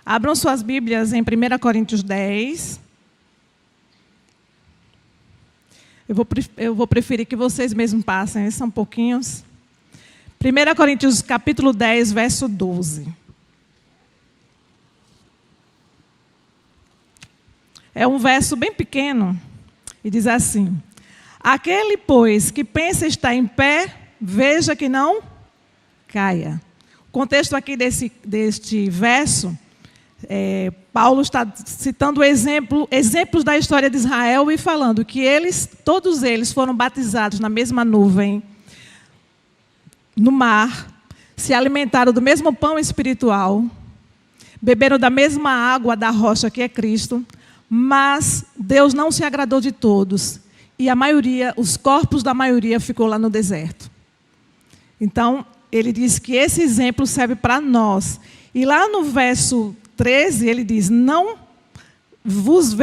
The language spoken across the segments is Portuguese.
Abram suas Bíblias em 1 Coríntios 10. Eu vou preferir que vocês mesmos passem, são pouquinhos. 1 Coríntios capítulo 10, verso 12. É um verso bem pequeno e diz assim: aquele, pois, que pensa estar em pé, veja que não caia. O contexto aqui deste verso, Paulo está citando exemplos da história de Israel e falando que todos eles foram batizados na mesma nuvem, no mar, se alimentaram do mesmo pão espiritual, beberam da mesma água da rocha que é Cristo, mas Deus não se agradou de todos e os corpos da maioria ficou lá no deserto. Então, ele diz que esse exemplo serve para nós. E lá no verso 13, ele diz: não vos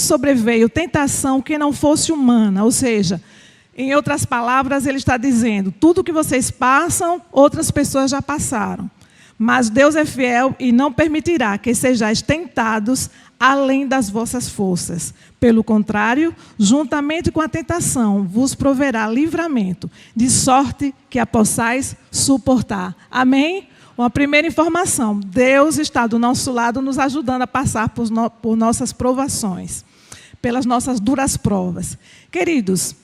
sobreveio tentação que não fosse humana. Ou seja, em outras palavras, ele está dizendo: tudo que vocês passam, outras pessoas já passaram. Mas Deus é fiel e não permitirá que sejais tentados além das vossas forças. Pelo contrário, juntamente com a tentação, vos proverá livramento, de sorte que a possais suportar. Amém? Uma primeira informação: Deus está do nosso lado, nos ajudando a passar por nossas provações, pelas nossas duras provas. Queridos,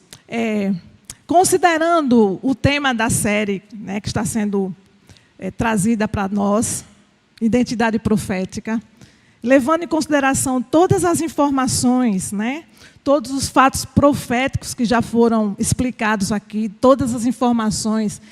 considerando o tema da série, né, que está sendo trazida para nós, identidade profética, levando em consideração todas as informações, né, todos os fatos proféticos que já foram explicados aqui, todas as informações,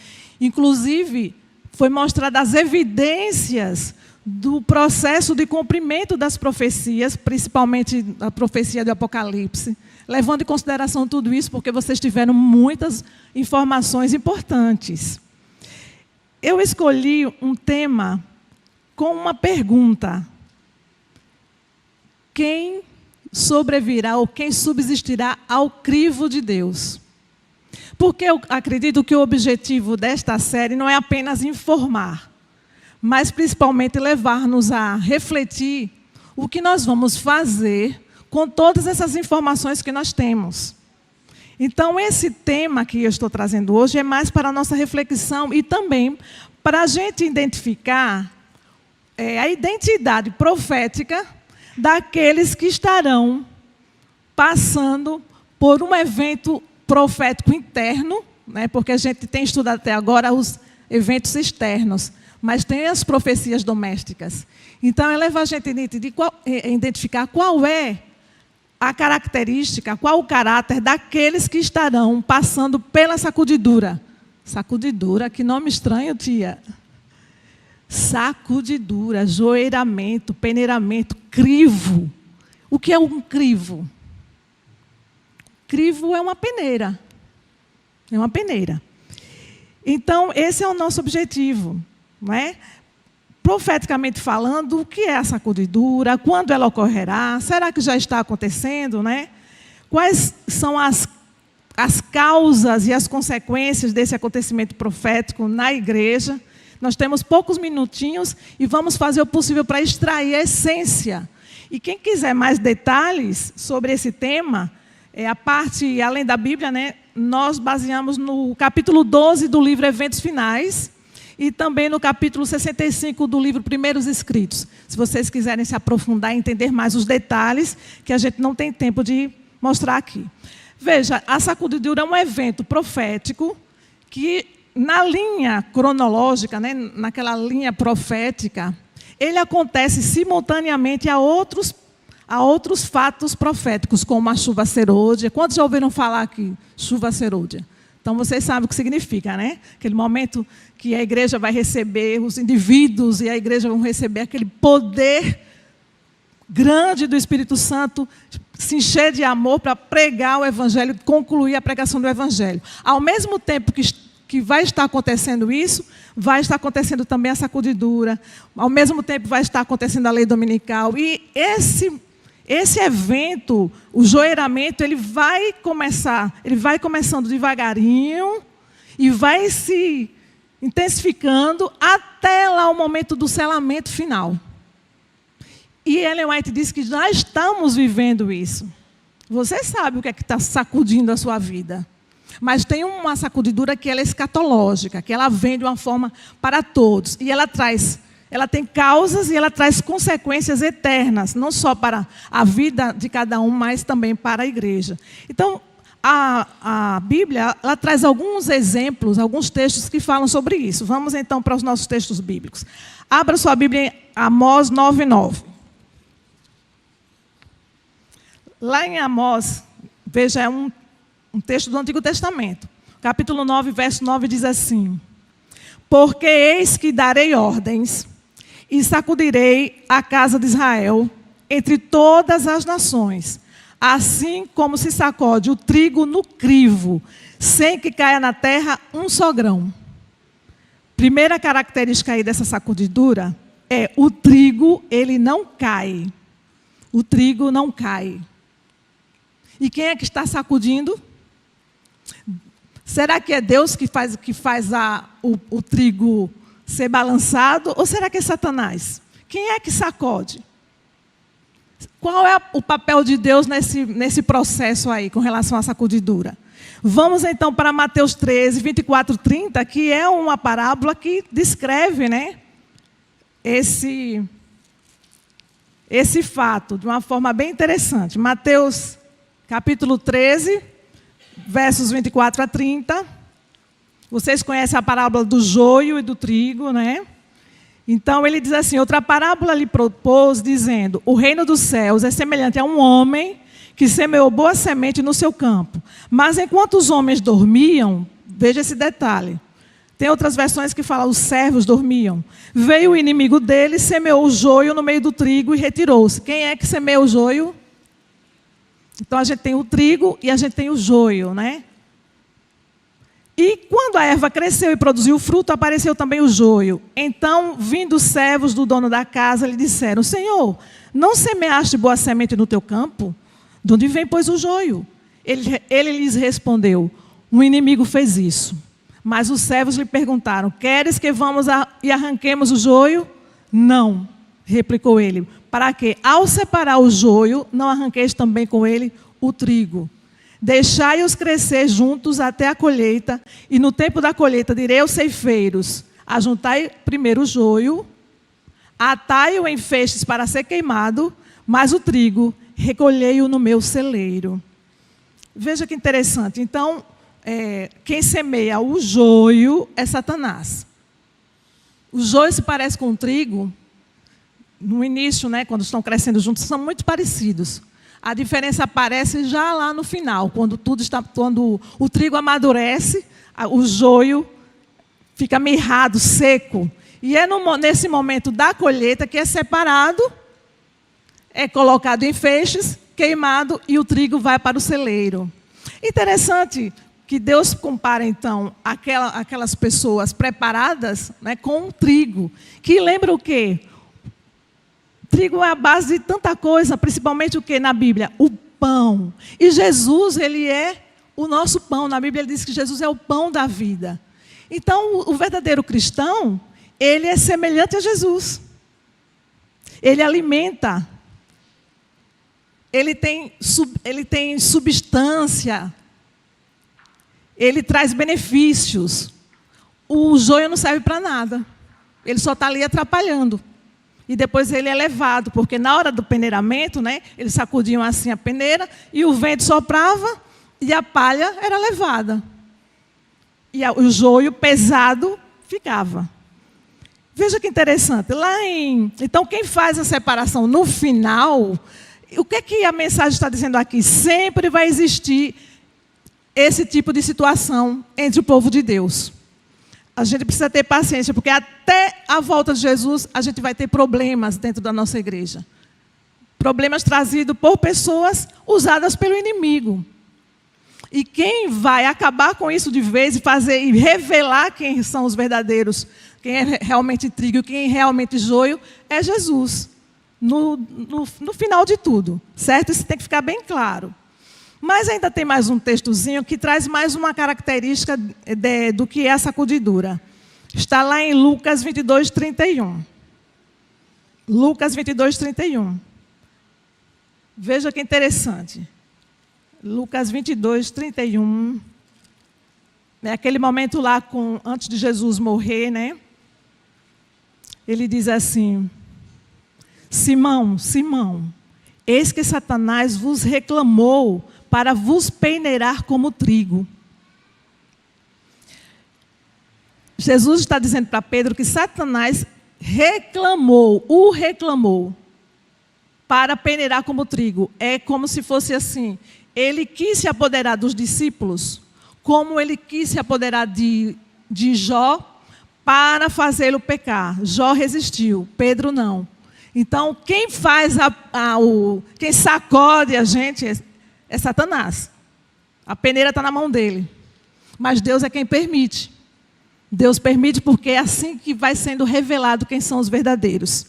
inclusive foi mostrada as evidências do processo de cumprimento das profecias, principalmente a profecia do Apocalipse, levando em consideração tudo isso, porque vocês tiveram muitas informações importantes. Eu escolhi um tema com uma pergunta: quem sobrevirá ou quem subsistirá ao crivo de Deus? Porque eu acredito que o objetivo desta série não é apenas informar, mas principalmente levar-nos a refletir o que nós vamos fazer com todas essas informações que nós temos. Então, esse tema que eu estou trazendo hoje é mais para a nossa reflexão e também para a gente identificar a identidade profética daqueles que estarão passando por um evento profético interno, né, porque a gente tem estudado até agora os eventos externos, mas tem as profecias domésticas. Então, leva a gente a identificar qual é a característica, qual o caráter daqueles que estarão passando pela sacudidura. Sacudidura, que nome estranho, tia. Sacudidura, joeiramento, peneiramento, crivo. O que é um crivo? Crivo é uma peneira. É uma peneira. Então, esse é o nosso objetivo, não é? Profeticamente falando, o que é a sacudidura? Quando ela ocorrerá? Será que já está acontecendo, né? Quais são as causas e as consequências desse acontecimento profético na igreja? Nós temos poucos minutinhos e vamos fazer o possível para extrair a essência. E quem quiser mais detalhes sobre esse tema, a parte além da Bíblia, né, nós baseamos no capítulo 12 do livro Eventos Finais, e também no capítulo 65 do livro Primeiros Escritos. Se vocês quiserem se aprofundar e entender mais os detalhes, que a gente não tem tempo de mostrar aqui. Veja, a sacudidura é um evento profético que, na linha cronológica, né, naquela linha profética, ele acontece simultaneamente a outros fatos proféticos, como a chuva serôdia. Quantos já ouviram falar aqui, chuva serôdia? Então, vocês sabem o que significa, né? Aquele momento que a igreja vai receber, os indivíduos e a igreja vão receber aquele poder grande do Espírito Santo, se encher de amor para pregar o Evangelho, concluir a pregação do Evangelho. Ao mesmo tempo que vai estar acontecendo isso, vai estar acontecendo também a sacudidura, ao mesmo tempo vai estar acontecendo a lei dominical. E esse evento, o joeiramento, ele vai começando devagarinho e vai se intensificando até lá o momento do selamento final. E Ellen White diz que já estamos vivendo isso. Você sabe o que é que está sacudindo a sua vida. Mas tem uma sacudidura que ela é escatológica, que ela vem de uma forma para todos. E ela tem causas e ela traz consequências eternas, não só para a vida de cada um, mas também para a igreja. Então, a Bíblia ela traz alguns exemplos, alguns textos que falam sobre isso. Vamos então para os nossos textos bíblicos. Abra sua Bíblia em Amós 9:9. Lá em Amós, veja, é um texto do Antigo Testamento. Capítulo 9, verso 9 diz assim: porque eis que darei ordens e sacudirei a casa de Israel entre todas as nações, assim como se sacode o trigo no crivo, sem que caia na terra um só grão. Primeira característica aí dessa sacudidura é o trigo, ele não cai. O trigo não cai. E quem é que está sacudindo? Será que é Deus que faz o trigo ser balançado? Ou será que é Satanás? Quem é que sacode? Qual é o papel de Deus nesse processo aí, com relação à sacudidura? Vamos então para Mateus 13, 24, 30, que é uma parábola que descreve, né, esse fato de uma forma bem interessante. Mateus capítulo 13, versos 24 a 30. Vocês conhecem a parábola do joio e do trigo, né? Então, ele diz assim: outra parábola lhe propôs, dizendo: o reino dos céus é semelhante a um homem que semeou boa semente no seu campo. Mas, enquanto os homens dormiam, veja esse detalhe. Tem outras versões que falam: os servos dormiam. Veio o inimigo dele, semeou o joio no meio do trigo e retirou-se. Quem é que semeia o joio? Então, a gente tem o trigo e a gente tem o joio, né? E quando a erva cresceu e produziu fruto, apareceu também o joio. Então, vindo os servos do dono da casa, lhe disseram: Senhor, não semeaste boa semente no teu campo? De onde vem, pois, o joio? Ele lhes respondeu: um inimigo fez isso. Mas os servos lhe perguntaram: queres que vamos e arranquemos o joio? Não, replicou ele. Para que, ao separar o joio, não arranqueis também com ele o trigo? Deixai-os crescer juntos até a colheita, e no tempo da colheita direi aos ceifeiros: ajuntai primeiro o joio, atai-o em feixes para ser queimado, mas o trigo recolhei-o no meu celeiro. Veja que interessante. Então, quem semeia o joio é Satanás. O joio se parece com o trigo. No início, né, quando estão crescendo juntos, são muito parecidos. A diferença aparece já lá no final, quando o trigo amadurece, o joio fica mirrado, seco. E é nesse momento da colheita que é separado, é colocado em feixes, queimado, e o trigo vai para o celeiro. Interessante que Deus compara, então, aquelas pessoas preparadas, né, com o trigo, que lembra o quê? Trigo é a base de tanta coisa, principalmente o que na Bíblia? O pão. E Jesus, ele é o nosso pão. Na Bíblia ele diz que Jesus é o pão da vida. Então, o verdadeiro cristão, ele é semelhante a Jesus. Ele alimenta. Ele tem substância. Ele traz benefícios. O joio não serve para nada. Ele só está ali atrapalhando. E depois ele é levado, porque na hora do peneiramento, né, eles sacudiam assim a peneira, e o vento soprava, e a palha era levada. E o joio pesado ficava. Veja que interessante. Então, quem faz a separação no final, o que é que a mensagem está dizendo aqui? Sempre vai existir esse tipo de situação entre o povo de Deus. A gente precisa ter paciência, porque até a volta de Jesus, a gente vai ter problemas dentro da nossa igreja. Problemas trazidos por pessoas usadas pelo inimigo. E quem vai acabar com isso de vez e revelar quem são os verdadeiros, quem é realmente trigo e quem é realmente joio, é Jesus. No final de tudo, certo? Isso tem que ficar bem claro. Mas ainda tem mais um textozinho que traz mais uma característica do que é a sacudidura. Está lá em Lucas 22, 31. Lucas 22, 31. Veja que interessante. Lucas 22, 31. É aquele momento lá, antes de Jesus morrer, né? Ele diz assim: Simão, Simão, eis que Satanás vos reclamou para vos peneirar como trigo. Jesus está dizendo para Pedro que Satanás o reclamou para peneirar como trigo. É como se fosse assim, ele quis se apoderar dos discípulos, como ele quis se apoderar de Jó para fazê-lo pecar. Jó resistiu, Pedro não. Então, quem faz quem sacode a gente é Satanás. A peneira está na mão dele. Mas Deus é quem permite. Deus permite porque é assim que vai sendo revelado quem são os verdadeiros.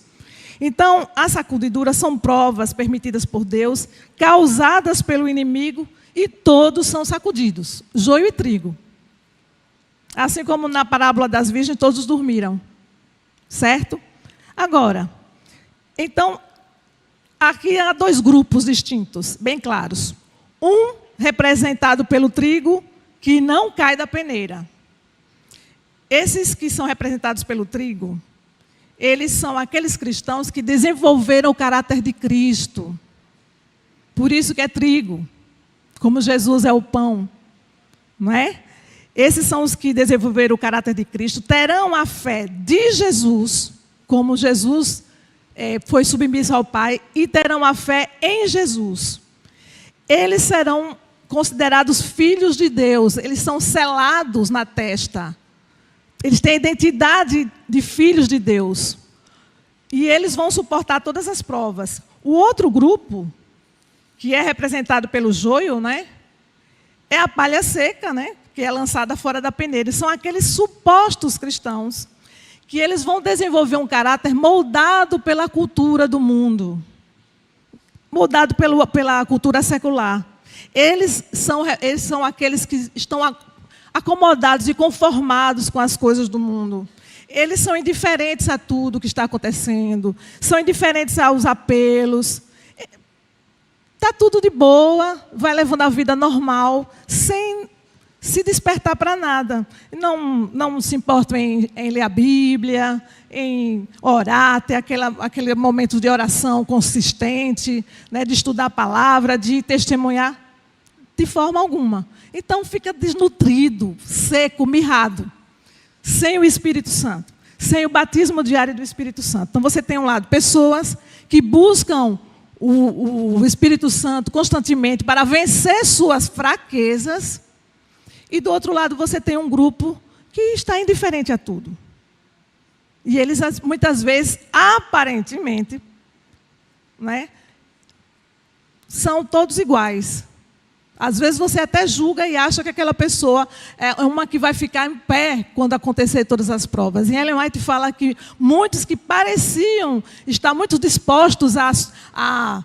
Então, as sacudiduras são provas permitidas por Deus, causadas pelo inimigo, e todos são sacudidos, joio e trigo. Assim como na parábola das virgens, todos dormiram. Certo? Agora, então, aqui há dois grupos distintos, bem claros. Um representado pelo trigo, que não cai da peneira. Esses que são representados pelo trigo, eles são aqueles cristãos que desenvolveram o caráter de Cristo. Por isso que é trigo, como Jesus é o pão, não é? Esses são os que desenvolveram o caráter de Cristo, terão a fé de Jesus, como Jesus foi submisso ao Pai, e terão a fé em Jesus. Eles serão considerados filhos de Deus, eles são selados na testa. Eles têm a identidade de filhos de Deus. E eles vão suportar todas as provas. O outro grupo, que é representado pelo joio, né, é a palha seca, né, que é lançada fora da peneira. E são aqueles supostos cristãos que eles vão desenvolver um caráter moldado pela cultura do mundo, moldado pela cultura secular. Eles são aqueles que estão acomodados e conformados com as coisas do mundo. Eles são indiferentes a tudo que está acontecendo, são indiferentes aos apelos. Está tudo de boa, vai levando a vida normal, sem se despertar para nada. Não se importam em ler a Bíblia, em orar, ter aquele momento de oração consistente, né, de estudar a palavra, de testemunhar, de forma alguma. Então fica desnutrido, seco, mirrado, sem o Espírito Santo, sem o batismo diário do Espírito Santo. Então você tem um lado, pessoas que buscam o Espírito Santo constantemente para vencer suas fraquezas, e do outro lado você tem um grupo que está indiferente a tudo. E eles muitas vezes, aparentemente, né, são todos iguais. Às vezes você até julga e acha que aquela pessoa é uma que vai ficar em pé quando acontecer todas as provas. E Ellen White fala que muitos que pareciam estar muito dispostos a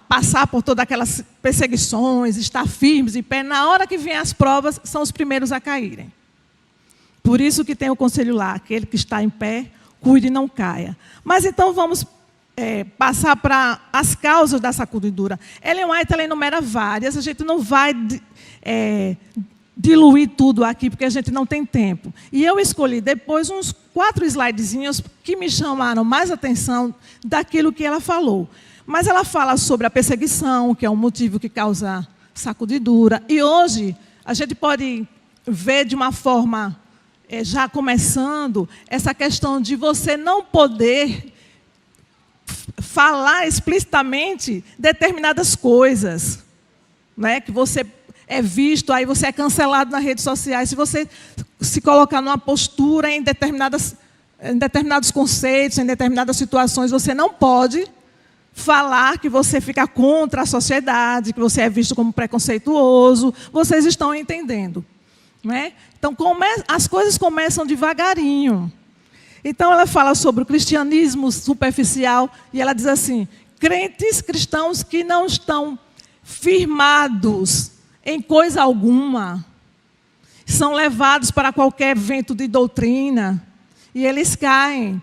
passar por todas aquelas perseguições, estar firmes em pé, na hora que vêm as provas, são os primeiros a caírem. Por isso que tem o conselho lá, aquele que está em pé, cuide e não caia. Mas então vamos passar para as causas da sacudidura. Ellen White ela enumera várias, a gente não vai diluir tudo aqui, porque a gente não tem tempo. E eu escolhi depois uns 4 slidezinhos que me chamaram mais atenção daquilo que ela falou. Mas ela fala sobre a perseguição, que é um motivo que causa sacudidura. E hoje a gente pode ver de uma forma, já começando, essa questão de você não poder falar explicitamente determinadas coisas, né? Que você é visto, aí você é cancelado nas redes sociais. Se você se colocar numa postura em determinados conceitos, em determinadas situações, você não pode falar que você fica contra a sociedade, que você é visto como preconceituoso. Vocês estão entendendo, né? Então, as coisas começam devagarinho. Então, ela fala sobre o cristianismo superficial e ela diz assim, crentes cristãos que não estão firmados em coisa alguma, são levados para qualquer vento de doutrina e eles caem.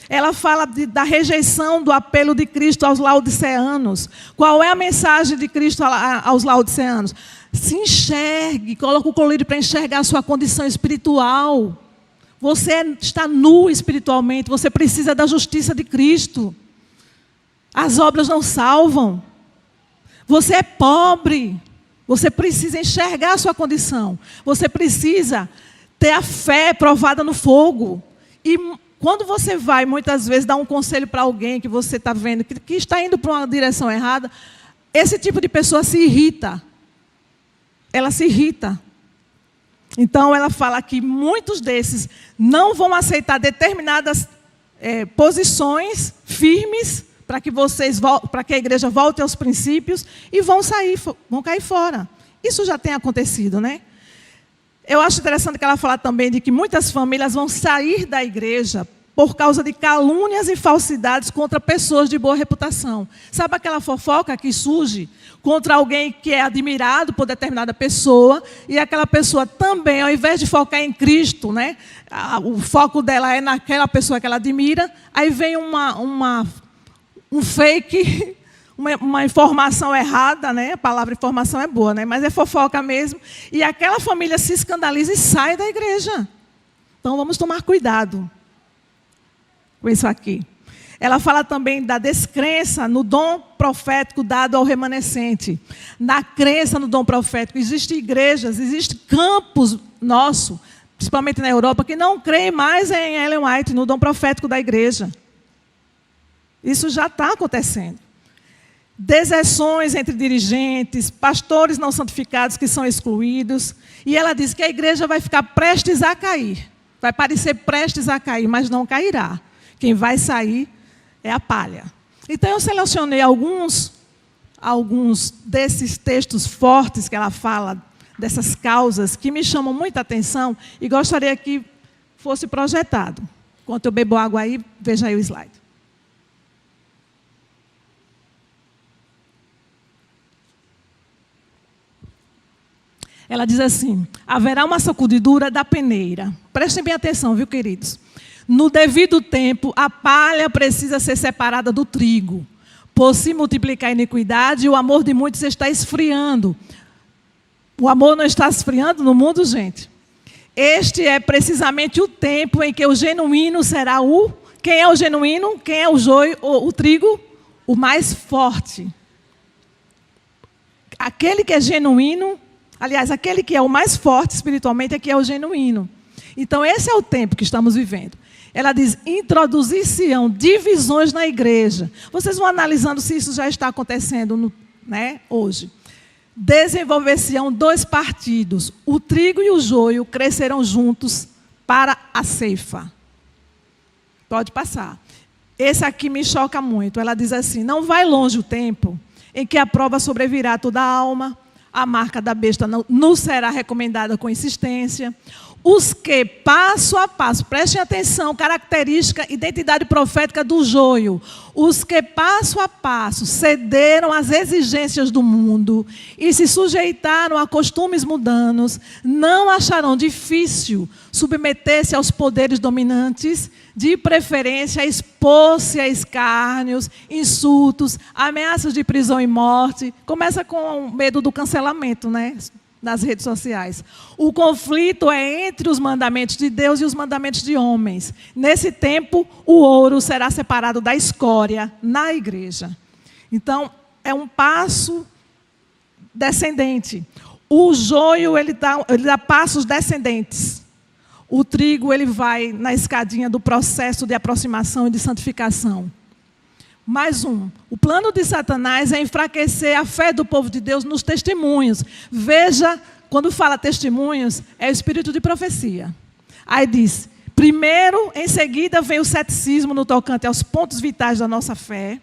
Ela fala da rejeição do apelo de Cristo aos laodiceanos. Qual é a mensagem de Cristo aos laodiceanos? Se enxergue, coloque o colírio para enxergar a sua condição espiritual. Você está nu espiritualmente, você precisa da justiça de Cristo. As obras não salvam. Você é pobre, você precisa enxergar a sua condição. Você precisa ter a fé provada no fogo. E quando você vai, muitas vezes, dar um conselho para alguém que você está vendo, que está indo para uma direção errada, esse tipo de pessoa se irrita. Ela se irrita. Então, ela fala que muitos desses não vão aceitar determinadas posições firmes para que a igreja volte aos princípios e vão cair fora. Isso já tem acontecido, né? Eu acho interessante que ela fala também de que muitas famílias vão sair da igreja por causa de calúnias e falsidades contra pessoas de boa reputação. Sabe aquela fofoca que surge contra alguém que é admirado por determinada pessoa e aquela pessoa também, ao invés de focar em Cristo, né, o foco dela é naquela pessoa que ela admira, aí vem um fake, uma informação errada, né? A palavra informação é boa, né? Mas é fofoca mesmo. E aquela família se escandaliza e sai da igreja. Então, vamos tomar cuidado com isso aqui. Ela fala também da descrença no dom profético dado ao remanescente. Na crença no dom profético. Existem igrejas, existem campos nossos, principalmente na Europa, que não creem mais em Ellen White, no dom profético da igreja. Isso já está acontecendo. Deserções entre dirigentes, pastores não santificados que são excluídos. E ela diz que a igreja vai ficar prestes a cair. Vai parecer prestes a cair, mas não cairá. Quem vai sair é a palha. Então, eu selecionei alguns desses textos fortes que ela fala, dessas causas, que me chamam muita atenção e gostaria que fosse projetado. Enquanto eu bebo água aí, veja aí o slide. Ela diz assim: haverá uma sacudidura da peneira. Prestem bem atenção, viu, queridos? No devido tempo, a palha precisa ser separada do trigo. Por se multiplicar a iniquidade, o amor de muitos está esfriando. O amor não está esfriando no mundo, gente? Este é precisamente o tempo em que o genuíno será o... Quem é o genuíno? Quem é o joio, o trigo? O mais forte. Aquele que é genuíno... Aliás, aquele que é o mais forte espiritualmente é que é o genuíno. Então, esse é o tempo que estamos vivendo. Ela diz, introduzir-se-ão divisões na igreja. Vocês vão analisando se isso já está acontecendo hoje. Desenvolver-se-ão 2 partidos. O trigo e o joio crescerão juntos para a ceifa. Pode passar. Esse aqui me choca muito. Ela diz assim, não vai longe o tempo em que a prova sobrevirá a toda a alma. A marca da besta não será recomendada com insistência. Os que, passo a passo, prestem atenção, característica, identidade profética do joio. Os que, passo a passo, cederam às exigências do mundo e se sujeitaram a costumes mundanos, não acharão difícil submeter-se aos poderes dominantes, de preferência expor-se a escárnios, insultos, ameaças de prisão e morte. Começa com o medo do cancelamento, né? Nas redes sociais. O conflito é entre os mandamentos de Deus e os mandamentos de homens. Nesse tempo, o ouro será separado da escória na igreja. Então, é um passo descendente. O joio, ele dá passos descendentes. O trigo, ele vai na escadinha do processo de aproximação e de santificação. Mais um. O plano de Satanás é enfraquecer a fé do povo de Deus nos testemunhos. Veja, quando fala testemunhos, é o espírito de profecia. Aí diz, primeiro, em seguida, vem o ceticismo no tocante aos pontos vitais da nossa fé,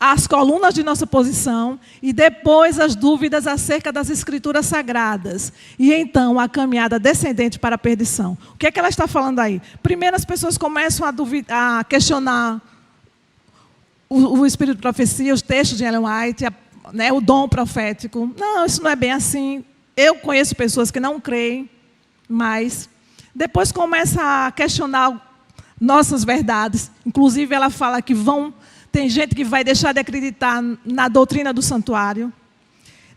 as colunas de nossa posição, e depois as dúvidas acerca das escrituras sagradas. E então, a caminhada descendente para a perdição. O que é que ela está falando aí? Primeiro, as pessoas começam a questionar o espírito de profecia, os textos de Ellen White, o dom profético. Não, isso não é bem assim. Eu conheço pessoas que não creem mas depois começa a questionar nossas verdades. Inclusive, ela fala que tem gente que vai deixar de acreditar na doutrina do santuário.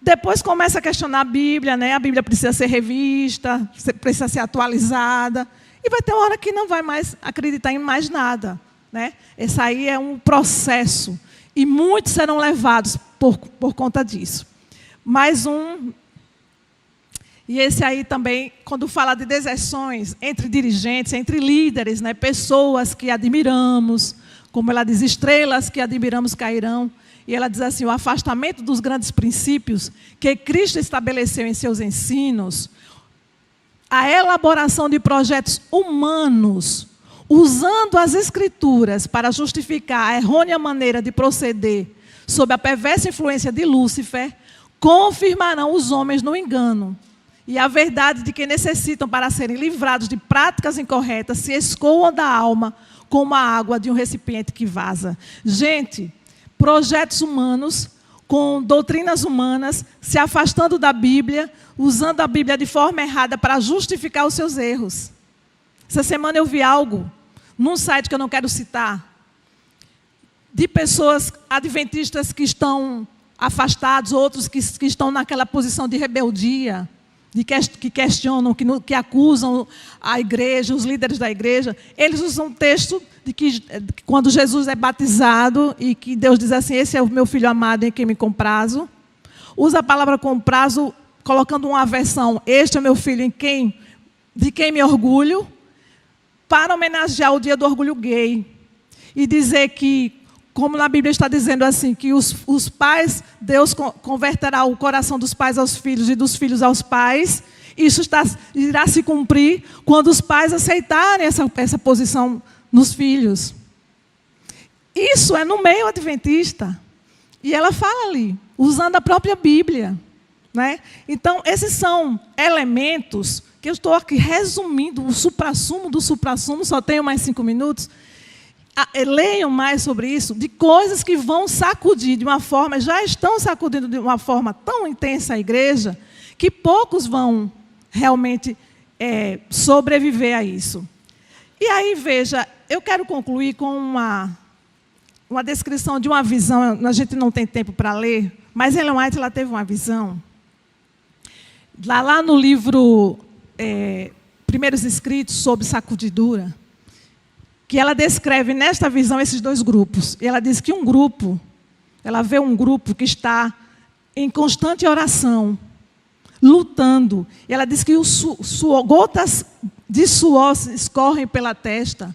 Depois começa a questionar a Bíblia, né? A Bíblia precisa ser revista, precisa ser atualizada. E vai ter uma hora que não vai mais acreditar em mais nada, né? Esse aí é um processo. E muitos serão levados por conta disso. Mais um. E esse aí também, quando fala de deserções entre dirigentes, entre líderes, né? Pessoas que admiramos, como ela diz, estrelas que admiramos cairão. E ela diz assim, o afastamento dos grandes princípios que Cristo estabeleceu em seus ensinos, a elaboração de projetos humanos, usando as Escrituras para justificar a errônea maneira de proceder sob a perversa influência de Lúcifer, confirmarão os homens no engano. E a verdade de que necessitam para serem livrados de práticas incorretas se escoam da alma como a água de um recipiente que vaza. Gente, projetos humanos, com doutrinas humanas, se afastando da Bíblia, usando a Bíblia de forma errada para justificar os seus erros. Essa semana eu vi algo, num site que eu não quero citar, de pessoas adventistas que estão afastados, outros que estão naquela posição de rebeldia, que questionam, que acusam a igreja, os líderes da igreja. Eles usam um texto de que quando Jesus é batizado e que Deus diz assim, esse é o meu filho amado em quem me comprazo. Usa a palavra comprazo, colocando uma versão, este é meu filho de quem me orgulho, para homenagear o dia do orgulho gay. E dizer que, como na Bíblia está dizendo assim, que os pais, Deus converterá o coração dos pais aos filhos e dos filhos aos pais. Isso irá se cumprir quando os pais aceitarem essa posição nos filhos. Isso é no meio adventista. E ela fala ali, usando a própria Bíblia, né? Então, esses são elementos que eu estou aqui resumindo, o suprassumo do suprassumo, só tenho mais 5 minutos. Leiam mais sobre isso, de coisas que vão sacudir de uma forma, já estão sacudindo de uma forma tão intensa a igreja, que poucos vão realmente sobreviver a isso. E aí, veja, eu quero concluir com uma descrição de uma visão, a gente não tem tempo para ler, mas Ellen White ela teve uma visão, lá no livro Primeiros Escritos sobre Sacudidura, que ela descreve nesta visão esses 2 grupos. E ela diz que ela vê um grupo que está em constante oração, lutando. E ela diz que gotas de suor escorrem pela testa.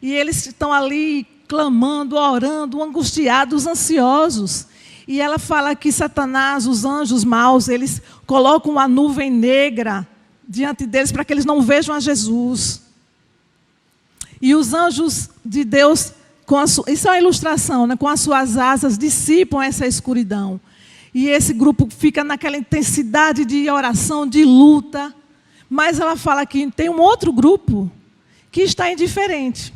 E eles estão ali clamando, orando, angustiados, ansiosos. E ela fala que Satanás, os anjos maus, eles colocam uma nuvem negra diante deles para que eles não vejam a Jesus. E os anjos de Deus, isso é uma ilustração, né? Com as suas asas, dissipam essa escuridão. E esse grupo fica naquela intensidade de oração, de luta. Mas ela fala que tem um outro grupo que está indiferente.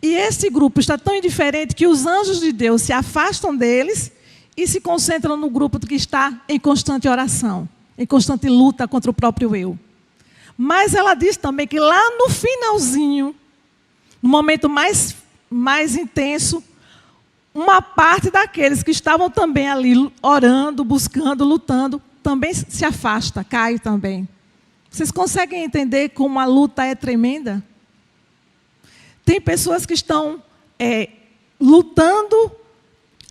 E esse grupo está tão indiferente que os anjos de Deus se afastam deles e se concentram no grupo que está em constante oração, em constante luta contra o próprio eu. Mas ela diz também que lá no finalzinho, no momento mais intenso, uma parte daqueles que estavam também ali orando, buscando, lutando, também se afasta, cai também. Vocês conseguem entender como a luta é tremenda? Tem pessoas que estão lutando,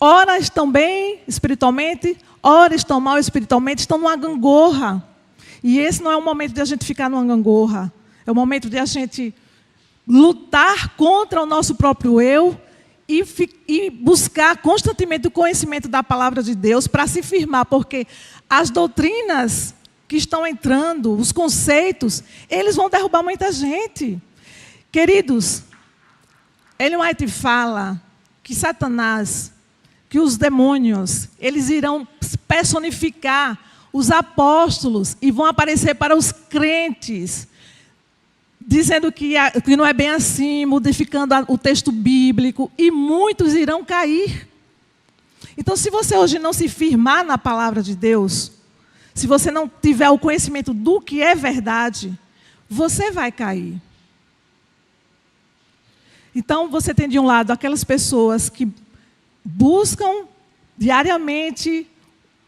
ora estão bem espiritualmente, ora estão mal espiritualmente, estão numa gangorra. E esse não é o momento de a gente ficar numa gangorra. É o momento de a gente lutar contra o nosso próprio eu e buscar constantemente o conhecimento da palavra de Deus para se firmar, porque as doutrinas que estão entrando, os conceitos, eles vão derrubar muita gente. Queridos, Ellen White fala que Satanás, que os demônios, eles irão personificar os apóstolos e vão aparecer para os crentes, dizendo que não é bem assim, modificando o texto bíblico, e muitos irão cair. Então, se você hoje não se firmar na palavra de Deus, se você não tiver o conhecimento do que é verdade, você vai cair. Então, você tem de um lado aquelas pessoas que buscam diariamente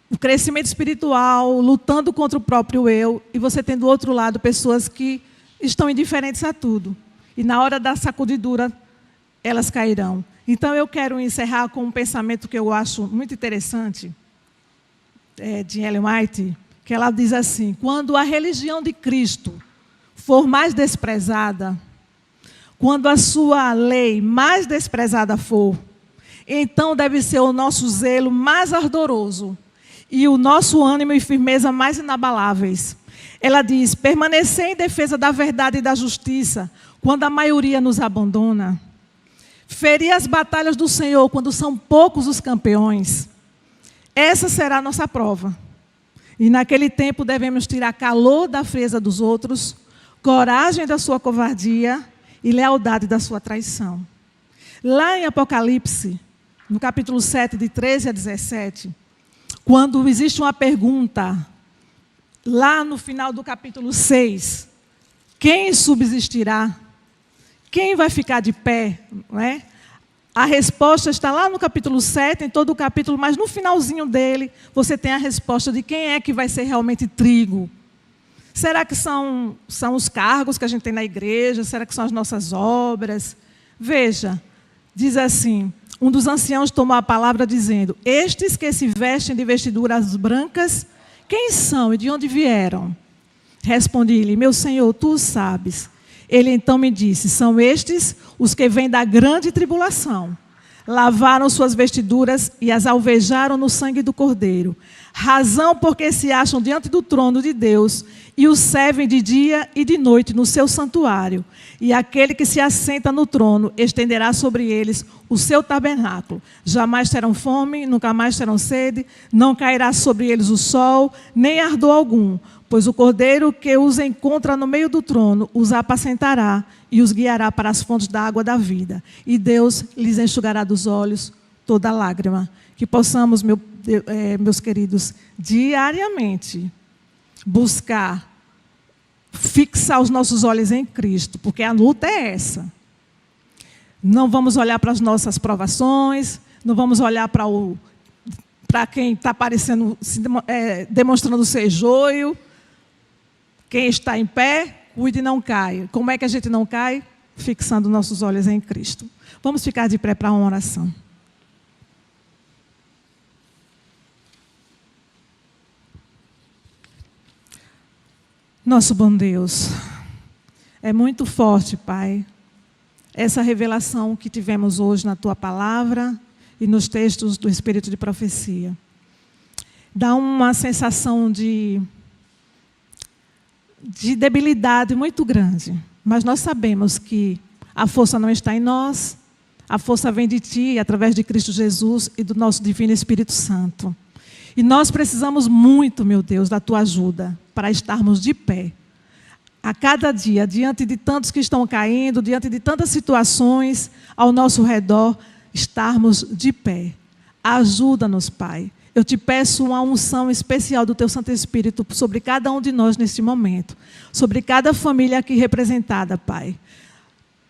o crescimento espiritual, lutando contra o próprio eu, e você tem do outro lado pessoas que estão indiferentes a tudo. E na hora da sacudidura, elas cairão. Então, eu quero encerrar com um pensamento que eu acho muito interessante, de Ellen White, que ela diz assim: quando a religião de Cristo for mais desprezada, quando a sua lei mais desprezada for, então deve ser o nosso zelo mais ardoroso e o nosso ânimo e firmeza mais inabaláveis. Ela diz: permanecer em defesa da verdade e da justiça quando a maioria nos abandona. Ferir as batalhas do Senhor quando são poucos os campeões. Essa será a nossa prova. E naquele tempo devemos tirar calor da frieza dos outros, coragem da sua covardia e lealdade da sua traição. Lá em Apocalipse, no capítulo 7, de 13 a 17, quando existe uma pergunta, lá no final do capítulo 6, quem subsistirá? Quem vai ficar de pé? Não é? A resposta está lá no capítulo 7, em todo o capítulo, mas no finalzinho dele, você tem a resposta de quem é que vai ser realmente trigo. Será que são os cargos que a gente tem na igreja? Será que são as nossas obras? Veja, diz assim, um dos anciãos tomou a palavra dizendo: estes que se vestem de vestiduras brancas, quem são e de onde vieram? Respondi-lhe: meu Senhor, tu o sabes. Ele então me disse: são estes os que vêm da grande tribulação. Lavaram suas vestiduras e as alvejaram no sangue do Cordeiro. Razão porque se acham diante do trono de Deus e o servem de dia e de noite no seu santuário. E aquele que se assenta no trono estenderá sobre eles o seu tabernáculo. Jamais terão fome, nunca mais terão sede, não cairá sobre eles o sol, nem ardor algum. Pois o Cordeiro que os encontra no meio do trono os apacentará e os guiará para as fontes da água da vida. E Deus lhes enxugará dos olhos toda lágrima. Que possamos, meus queridos, diariamente buscar fixar os nossos olhos em Cristo, porque a luta é essa. Não vamos olhar para as nossas provações, não vamos olhar para quem está aparecendo, demonstrando ser joio. Quem está em pé, cuide e não caia. Como é que a gente não cai? Fixando nossos olhos em Cristo. Vamos ficar de pé para uma oração. Nosso bom Deus, é muito forte, Pai, essa revelação que tivemos hoje na Tua Palavra e nos textos do Espírito de Profecia. Dá uma sensação de debilidade muito grande, mas nós sabemos que a força não está em nós, a força vem de Ti, através de Cristo Jesus e do nosso Divino Espírito Santo. E nós precisamos muito, meu Deus, da Tua ajuda para estarmos de pé. A cada dia, diante de tantos que estão caindo, diante de tantas situações ao nosso redor, estarmos de pé. Ajuda-nos, Pai. Eu te peço uma unção especial do Teu Santo Espírito sobre cada um de nós neste momento, sobre cada família aqui representada, Pai.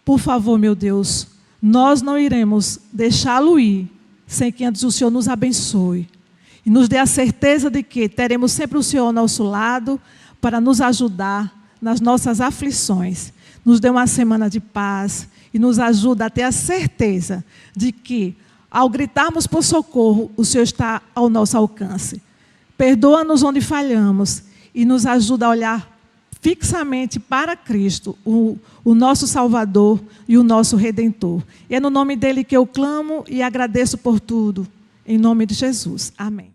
Por favor, meu Deus, nós não iremos deixá-lo ir sem que antes o Senhor nos abençoe. E nos dê a certeza de que teremos sempre o Senhor ao nosso lado para nos ajudar nas nossas aflições. Nos dê uma semana de paz e nos ajuda a ter a certeza de que, ao gritarmos por socorro, o Senhor está ao nosso alcance. Perdoa-nos onde falhamos e nos ajuda a olhar fixamente para Cristo, o nosso Salvador e o nosso Redentor. E é no nome dele que eu clamo e agradeço por tudo. Em nome de Jesus. Amém.